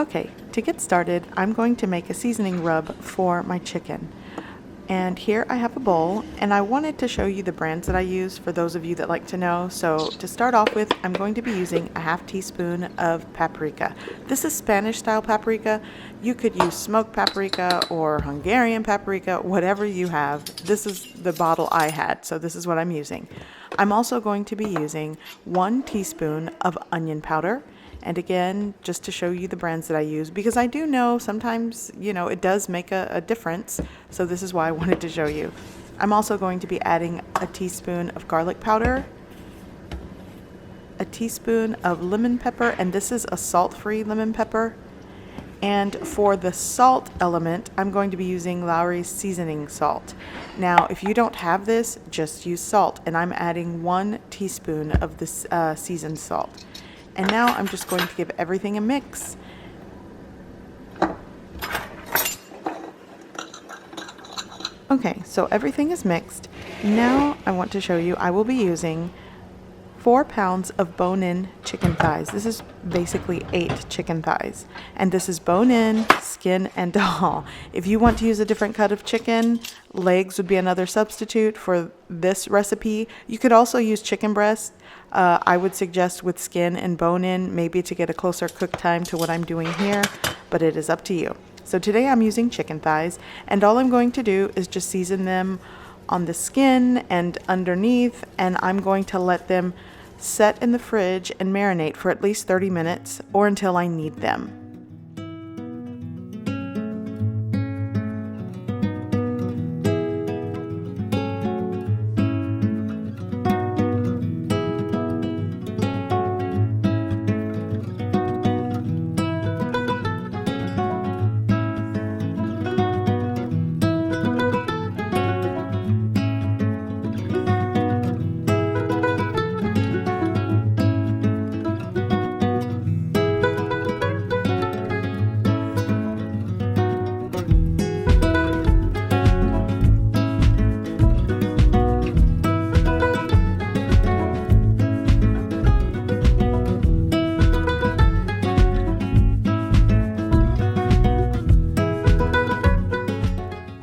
Okay, to get started, I'm going to make a seasoning rub for my chicken. And here I have a bowl, and I wanted to show you the brands that I use for those of you that like to know. So to start off with, I'm going to be using a half teaspoon of paprika. This is Spanish style paprika. You could use smoked paprika or Hungarian paprika, whatever you have. This is the bottle I had, so this is what I'm using. I'm also going to be using 1 teaspoon of onion powder. And again, just to show you the brands that I use, because I do know sometimes, it does make a difference. So this is why I wanted to show you. I'm also going to be adding a teaspoon of garlic powder, a teaspoon of lemon pepper, and this is a salt-free lemon pepper. And for the salt element, I'm going to be using Lawry's seasoning salt. Now, if you don't have this, just use salt. And I'm adding 1 teaspoon of this seasoned salt. And now I'm just going to give everything a mix. Okay, so everything is mixed. Now I want to show you, I will be using 4 pounds of bone-in chicken thighs. This is basically 8 chicken thighs. And this is bone-in, skin, and all. If you want to use a different cut of chicken, legs would be another substitute for this recipe. You could also use chicken breast. I would suggest with skin and bone-in, maybe to get a closer cook time to what I'm doing here, but it is up to you. So today I'm using chicken thighs, and all I'm going to do is just season them on the skin and underneath, and I'm going to let them set in the fridge and marinate for at least 30 minutes or until I need them.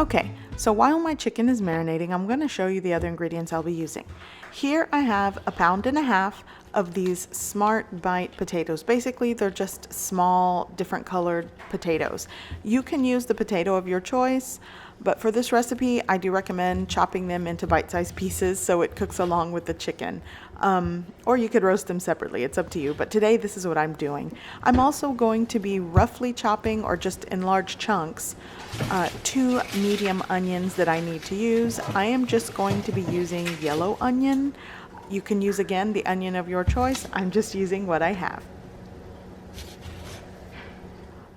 Okay, so while my chicken is marinating, I'm going to show you the other ingredients I'll be using. Here I have 1.5 pounds of these Smart Bite potatoes. Basically, they're just small, different colored potatoes. You can use the potato of your choice, but for this recipe, I do recommend chopping them into bite-sized pieces so it cooks along with the chicken. Or you could roast them separately, it's up to you. But today, this is what I'm doing. I'm also going to be roughly chopping, or just in large chunks, 2 medium onions that I need to use. I am just going to be using yellow onion. You can use, again, the onion of your choice. I'm just using what I have.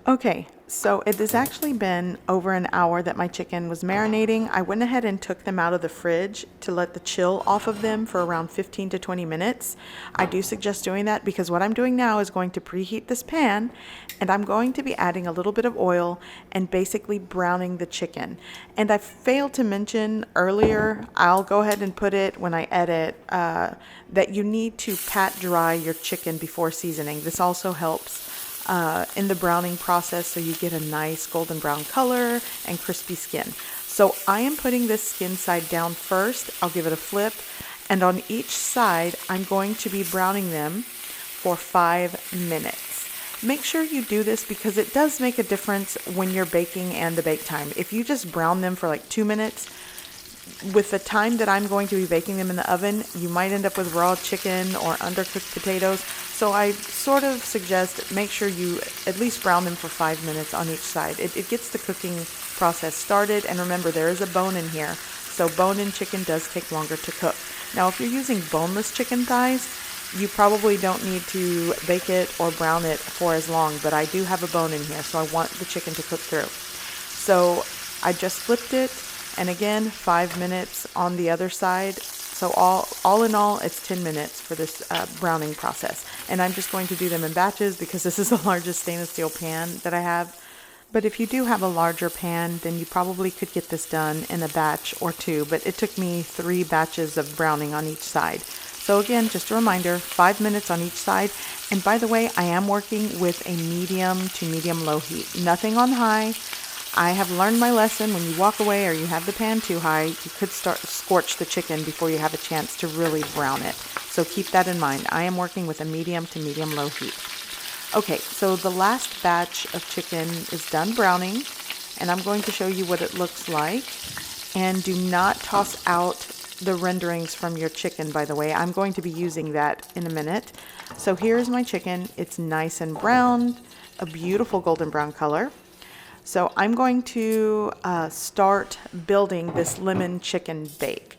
Okay, so it has actually been over an hour that my chicken was marinating. I went ahead and took them out of the fridge to let the chill off of them for around 15 to 20 minutes. I do suggest doing that because what I'm doing now is going to preheat this pan, and I'm going to be adding a little bit of oil and basically browning the chicken. And I failed to mention earlier, I'll go ahead and put it when I edit, that you need to pat dry your chicken before seasoning. This also helps in the browning process, so you get a nice golden brown color and crispy skin. So I am putting this skin side down first. I'll give it a flip, and on each side I'm going to be browning them for 5 minutes. Make sure you do this because it does make a difference when you're baking and the bake time. If you just brown them for like 2 minutes, with the time that I'm going to be baking them in the oven, you might end up with raw chicken or undercooked potatoes. So I sort of suggest make sure you at least brown them for 5 minutes on each side. It gets the cooking process started, and remember, there is a bone in here, so bone-in chicken does take longer to cook. Now, if you're using boneless chicken thighs, you probably don't need to bake it or brown it for as long, but I do have a bone in here, so I want the chicken to cook through. So I just flipped it, and again, 5 minutes on the other side. So all in all, it's 10 minutes for this browning process. And I'm just going to do them in batches because this is the largest stainless steel pan that I have. But if you do have a larger pan, then you probably could get this done in a batch or 2. But it took me 3 batches of browning on each side. So So again, just a reminder, 5 minutes on each side. And by the way, I am working with a medium to medium low heat, nothing on high. I have learned my lesson. When you walk away or you have the pan too high, you could start to scorch the chicken before you have a chance to really brown it. So keep that in mind. I am working with a medium to medium low heat. Okay, so the last batch of chicken is done browning, and I'm going to show you what it looks like. And do not toss out the renderings from your chicken, by the way. I'm going to be using that in a minute. So here's my chicken. It's nice and browned, a beautiful golden brown color. So I'm going to start building this lemon chicken bake.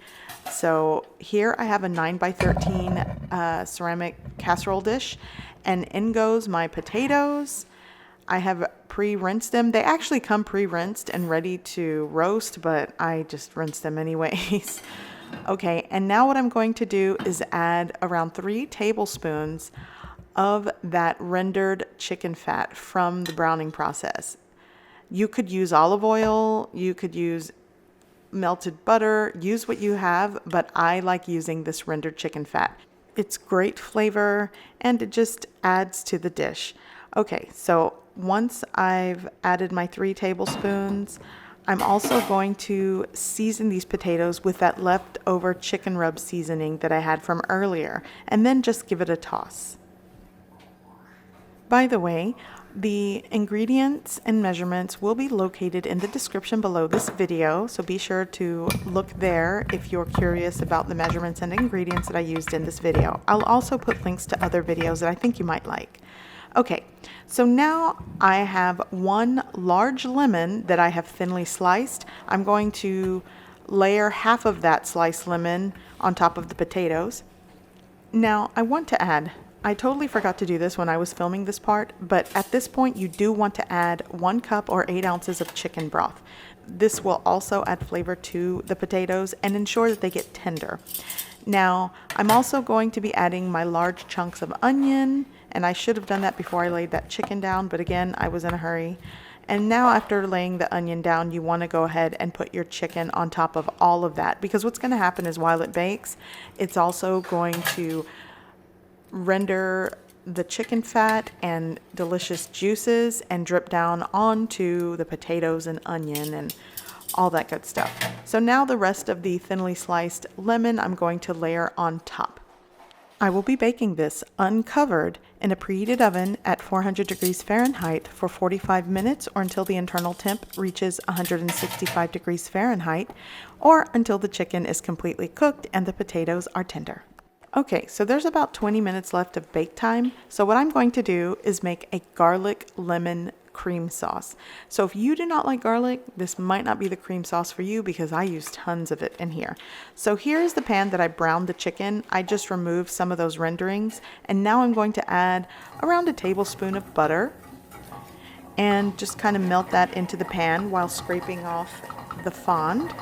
So here I have a 9x13 ceramic casserole dish, and in goes my potatoes. I have pre-rinsed them. They actually come pre-rinsed and ready to roast, but I just rinse them anyways. Okay, and now what I'm going to do is add around 3 tablespoons of that rendered chicken fat from the browning process. You could use olive oil, you could use melted butter, use what you have, but I like using this rendered chicken fat. It's great flavor and it just adds to the dish. Okay, so once I've added my 3 tablespoons, I'm also going to season these potatoes with that leftover chicken rub seasoning that I had from earlier, and then just give it a toss. By the way, the ingredients and measurements will be located in the description below this video, so be sure to look there if you're curious about the measurements and ingredients that I used in this video. I'll also put links to other videos that I think you might like. Okay, so now I have 1 large lemon that I have thinly sliced. I'm going to layer half of that sliced lemon on top of the potatoes. Now I want to add, I totally forgot to do this when I was filming this part, but at this point you do want to add 1 cup or 8 ounces of chicken broth. This will also add flavor to the potatoes and ensure that they get tender. Now I'm also going to be adding my large chunks of onion, and I should have done that before I laid that chicken down, but again, I was in a hurry. And now after laying the onion down, you want to go ahead and put your chicken on top of all of that, because what's going to happen is while it bakes, it's also going to render the chicken fat and delicious juices and drip down onto the potatoes and onion and all that good stuff. So now the rest of the thinly sliced lemon I'm going to layer on top. I will be baking this uncovered in a preheated oven at 400 degrees Fahrenheit for 45 minutes, or until the internal temp reaches 165 degrees Fahrenheit, or until the chicken is completely cooked and the potatoes are tender. Okay, so there's about 20 minutes left of bake time. So what I'm going to do is make a garlic lemon cream sauce. So if you do not like garlic, this might not be the cream sauce for you, because I use tons of it in here. So here's the pan that I browned the chicken. I just removed some of those renderings, and now I'm going to add around a tablespoon of butter and just kind of melt that into the pan while scraping off the fond.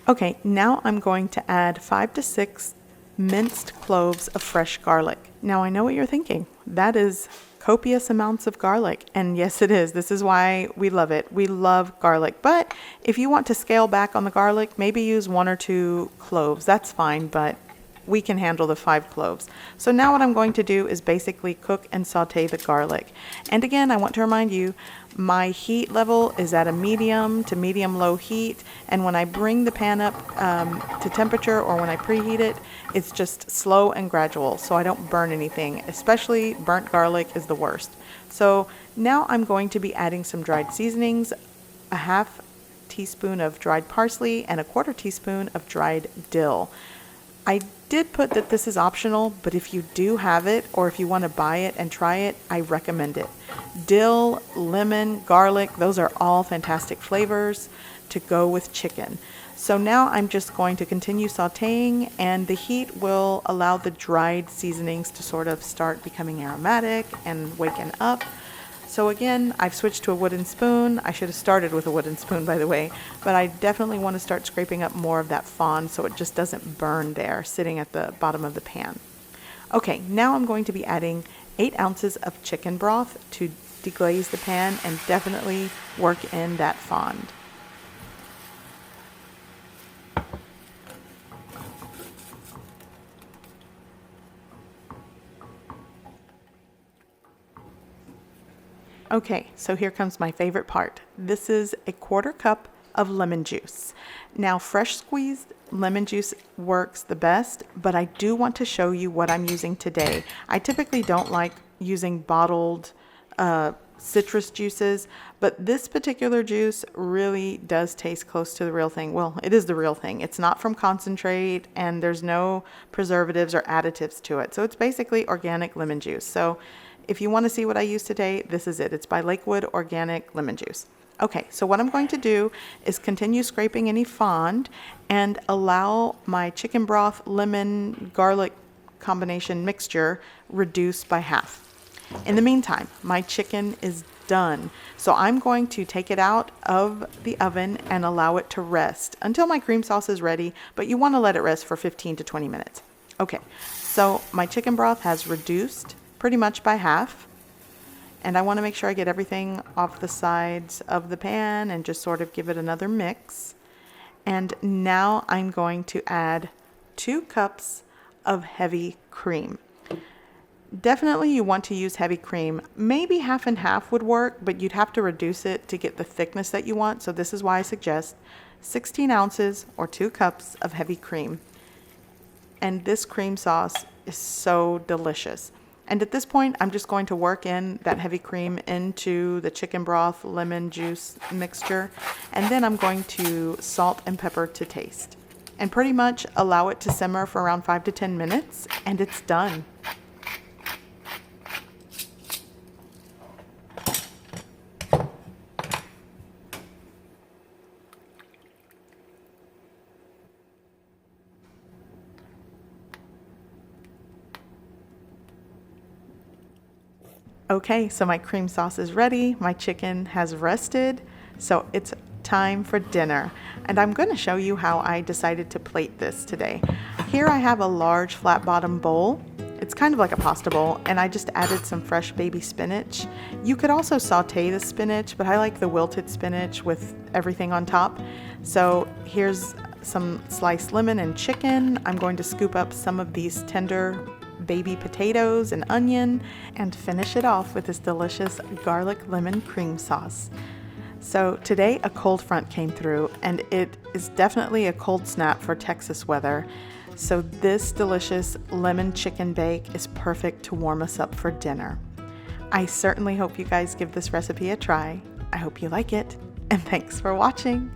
Okay, now I'm going to add 5 to 6 minced cloves of fresh garlic. Now I know what you're thinking. That is copious amounts of garlic. And yes, it is. This is why we love it. We love garlic. But if you want to scale back on the garlic, maybe use 1 or 2 cloves. That's fine, but we can handle the 5 cloves. So now what I'm going to do is basically cook and saute the garlic. And again, I want to remind you, my heat level is at a medium to medium low heat, and when I bring the pan up to temperature, or when I preheat it, it's just slow and gradual so I don't burn anything. Especially burnt garlic is the worst. So now I'm going to be adding some dried seasonings, a half teaspoon of dried parsley and a 1/4 teaspoon of dried dill. I did put that this is optional, but if you do have it, or if you want to buy it and try it, I recommend it. Dill, lemon, garlic, those are all fantastic flavors to go with chicken. So now I'm just going to continue sauteing, and the heat will allow the dried seasonings to sort of start becoming aromatic and waken up. So again, I've switched to a wooden spoon. I should have started with a wooden spoon, by the way, but I definitely want to start scraping up more of that fond so it just doesn't burn there sitting at the bottom of the pan. Okay, now I'm going to be adding 8 ounces of chicken broth to deglaze the pan and definitely work in that fond. Okay, so here comes my favorite part. This is a 1/4 cup of lemon juice. Now, fresh squeezed lemon juice works the best, but I do want to show you what I'm using today. I typically don't like using bottled citrus juices, but this particular juice really does taste close to the real thing. Well, it is the real thing. It's not from concentrate, and there's no preservatives or additives to it. So it's basically organic lemon juice. So if you want to see what I use today, this is it. It's by Lakewood Organic Lemon Juice. Okay, so what I'm going to do is continue scraping any fond and allow my chicken broth lemon garlic combination mixture reduce by half. In the meantime, my chicken is done. So I'm going to take it out of the oven and allow it to rest until my cream sauce is ready, but you want to let it rest for 15 to 20 minutes. Okay, so my chicken broth has reduced pretty much by half. And I want to make sure I get everything off the sides of the pan and just sort of give it another mix. And now I'm going to add 2 cups of heavy cream. Definitely you want to use heavy cream. Maybe half and half would work, but you'd have to reduce it to get the thickness that you want. So this is why I suggest 16 ounces or 2 cups of heavy cream. And this cream sauce is so delicious. And at this point, I'm just going to work in that heavy cream into the chicken broth lemon juice mixture. And then I'm going to salt and pepper to taste. And pretty much allow it to simmer for around 5 to 10 minutes, and it's done. Okay, so my cream sauce is ready. My chicken has rested. So it's time for dinner. And I'm going to show you how I decided to plate this today. Here I have a large flat bottom bowl. It's kind of like a pasta bowl, and I just added some fresh baby spinach. You could also saute the spinach, but I like the wilted spinach with everything on top. So here's some sliced lemon and chicken. I'm going to scoop up some of these tender baby potatoes and onion and finish it off with this delicious garlic lemon cream sauce. So today a cold front came through, and it is definitely a cold snap for Texas weather. So this delicious lemon chicken bake is perfect to warm us up for dinner. I certainly hope you guys give this recipe a try. I hope you like it, and thanks for watching.